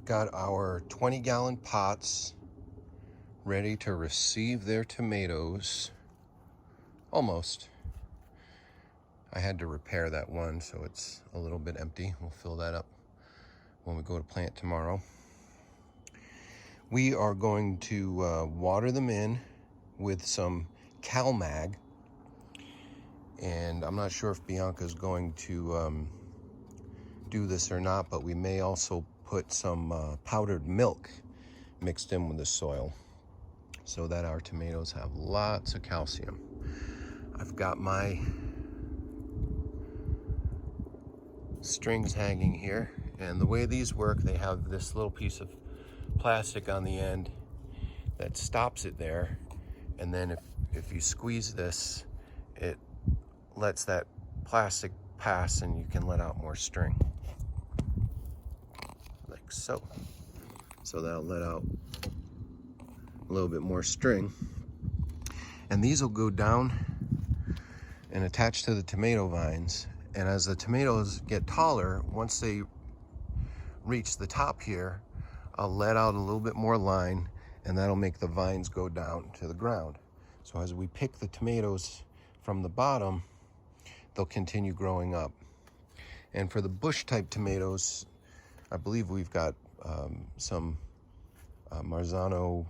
got our 20-gallon pots ready to receive their tomatoes. Almost. I had to repair that one, so it's a little bit empty. We'll fill that up when we go to plant tomorrow. We are going to water them in with some CalMag, and I'm not sure if Bianca's going to do this or not, but we may also put some powdered milk mixed in with the soil so that our tomatoes have lots of calcium. I've got my strings hanging here, and the way these work, they have this little piece of plastic on the end that stops it there, and then if you squeeze this, it lets that plastic pass and you can let out more string, like so. So that'll let out a little bit more string, and these will go down and attach to the tomato vines. And as the tomatoes get taller, once they reach the top here, I'll let out a little bit more line, and that'll make the vines go down to the ground. So as we pick the tomatoes from the bottom, they'll continue growing up. And for the bush type tomatoes, I believe we've got some Marzano,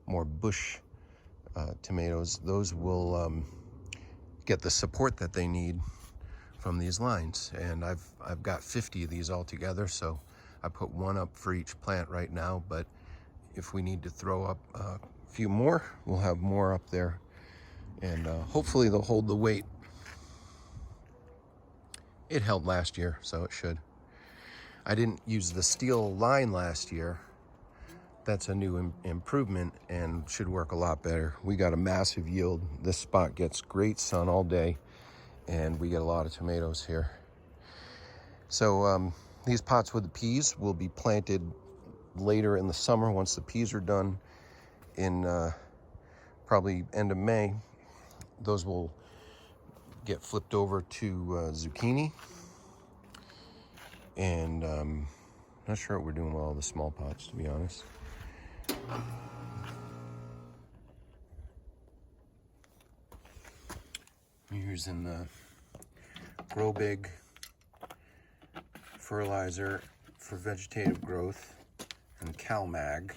more bush tomatoes. Those will get the support that they need from these lines, and I've got 50 of these all together, so I put one up for each plant right now, but if we need to throw up a few more, we'll have more up there, and hopefully they'll hold the weight. It held last year, so it should. I didn't use the steel line last year. That's a new improvement and should work a lot better. We got a massive yield. This spot gets great sun all day, and we get a lot of tomatoes here. So these pots with the peas will be planted later in the summer once the peas are done in probably end of May. Those will get flipped over to zucchini, and not sure what we're doing with all the small pots, to be honest. We're using the Grow Big fertilizer for vegetative growth and CalMag.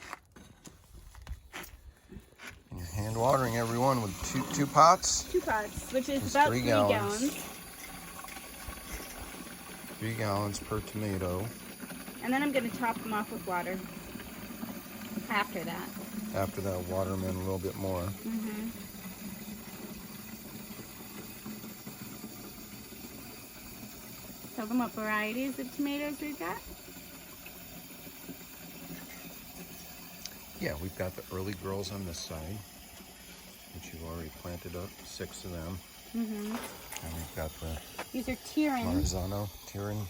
And you're hand watering everyone with two pots? 2 pots, which is about 3 gallons. 3 gallons per tomato. And then I'm going to top them off with water after that. After that, water them in a little bit more. Mm-hmm. Tell them what varieties of tomatoes we've got. Yeah, we've got the early girls on this side, which you've already planted up, 6 of them. Mm-hmm. And we've got the These are Tyrian. Marzano, Tyrian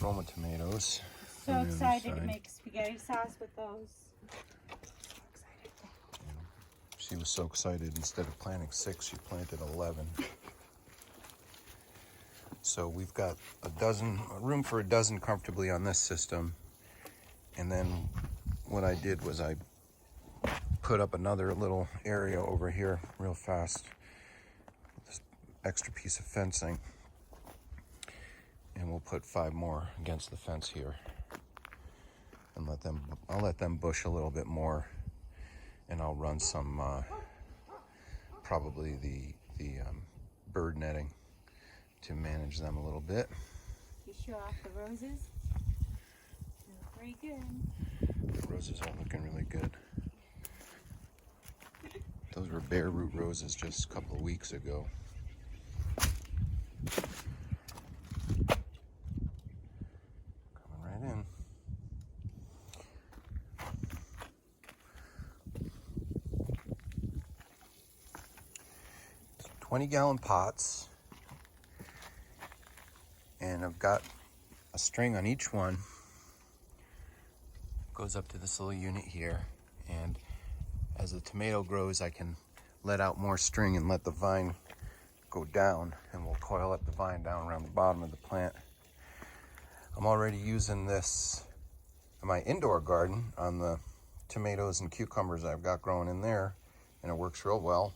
Roma tomatoes. So excited to make spaghetti sauce with those. So excited. Yeah. She was so excited, instead of planting 6, she planted 11. So we've got room for a dozen comfortably on this system. And then what I did was I put up another little area over here real fast, this extra piece of fencing, and we'll put 5 more against the fence here, and I'll let them bush a little bit more, and I'll run some probably the bird netting to manage them a little bit. You show off the roses? They look very good. The roses are looking really good. Those were bare root roses just a couple of weeks ago. Coming right in. 20-gallon pots, and I've got a string on each one. Goes up to this little unit here, and as the tomato grows, I can let out more string and let the vine go down, and we'll coil up the vine down around the bottom of the plant. I'm already using this in my indoor garden on the tomatoes and cucumbers I've got growing in there, and it works real well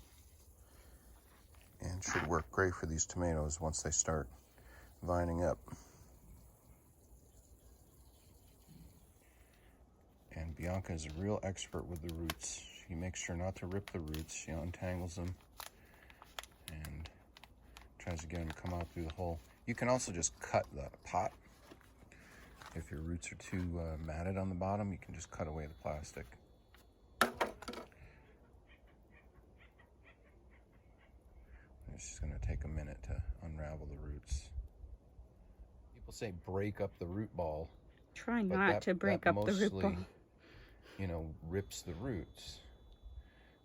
and should work great for these tomatoes once they start vining up. And Bianca is a real expert with the roots. She makes sure not to rip the roots. She untangles them and tries to get them to come out through the hole. You can also just cut the pot. If your roots are too matted on the bottom, you can just cut away the plastic. It's just going to take a minute to unravel the roots. People say break up the root ball. Try not to break up the root ball. You know, rips the roots.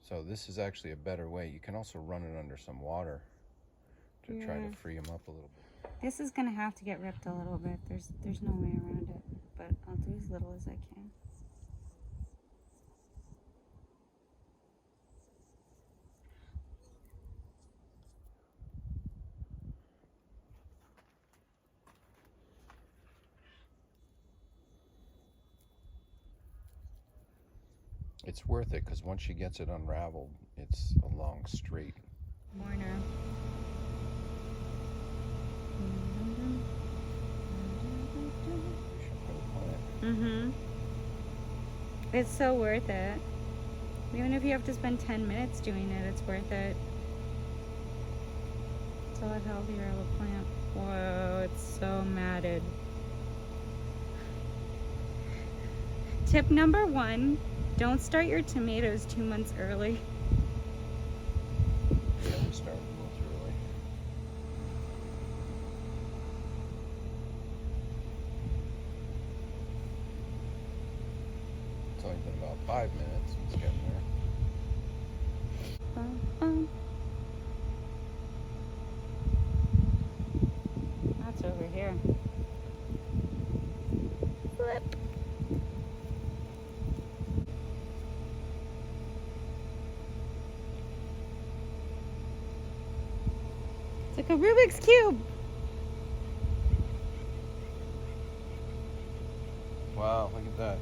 So this is actually a better way. You can also run it under some water to try to free them up a little bit. This is gonna have to get ripped a little bit. There's no way around it, but I'll do as little as I can. It's worth it because once she gets it unraveled, it's a long straight. Mourner. It's so worth it. Even if you have to spend 10 minutes doing it, it's worth it. It's a lot healthier of a plant. Whoa, it's so matted. Tip number 1, don't start your tomatoes 2 months early. Yeah, we started months early. It's only been about 5 minutes since getting there. That's over here. Flip. It's like a Rubik's Cube. Wow, look at that.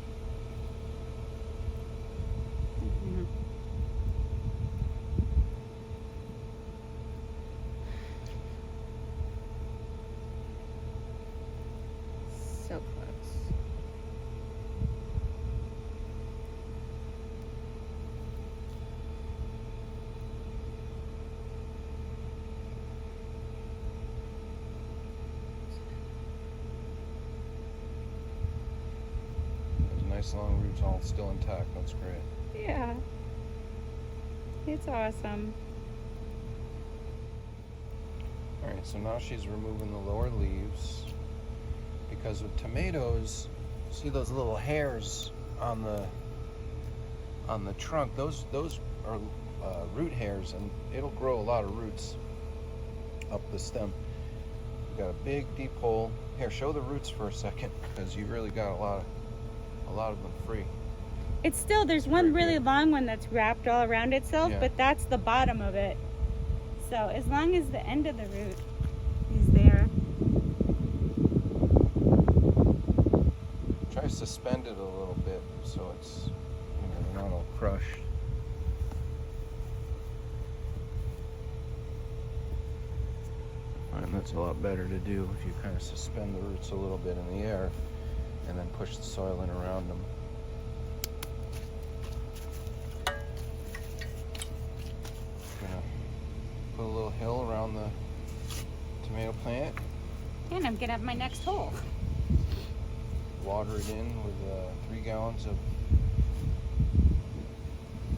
So close. Those nice long roots all still intact. That's great. Yeah. It's awesome. All right, so now she's removing the lower leaves. Because with tomatoes, see those little hairs on the trunk? Those are root hairs, and it'll grow a lot of roots up the stem. You've got a big deep hole. Here, show the roots for a second, because you really got a lot of them free. It's still, there's one really long one that's wrapped all around itself, but that's the bottom of it. So as long as the end of the root is there. Try to suspend it a little bit so it's, they're not all crushed. And that's a lot better to do if you kind of suspend the roots a little bit in the air and then push the soil in around them. Gonna put a little hill around the tomato plant. And I'm gonna have my next hole. Water it in with 3 gallons of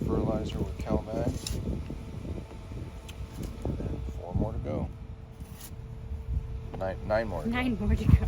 fertilizer with Calvac. And then 4 more to go. 9 more to go. 9 more to go.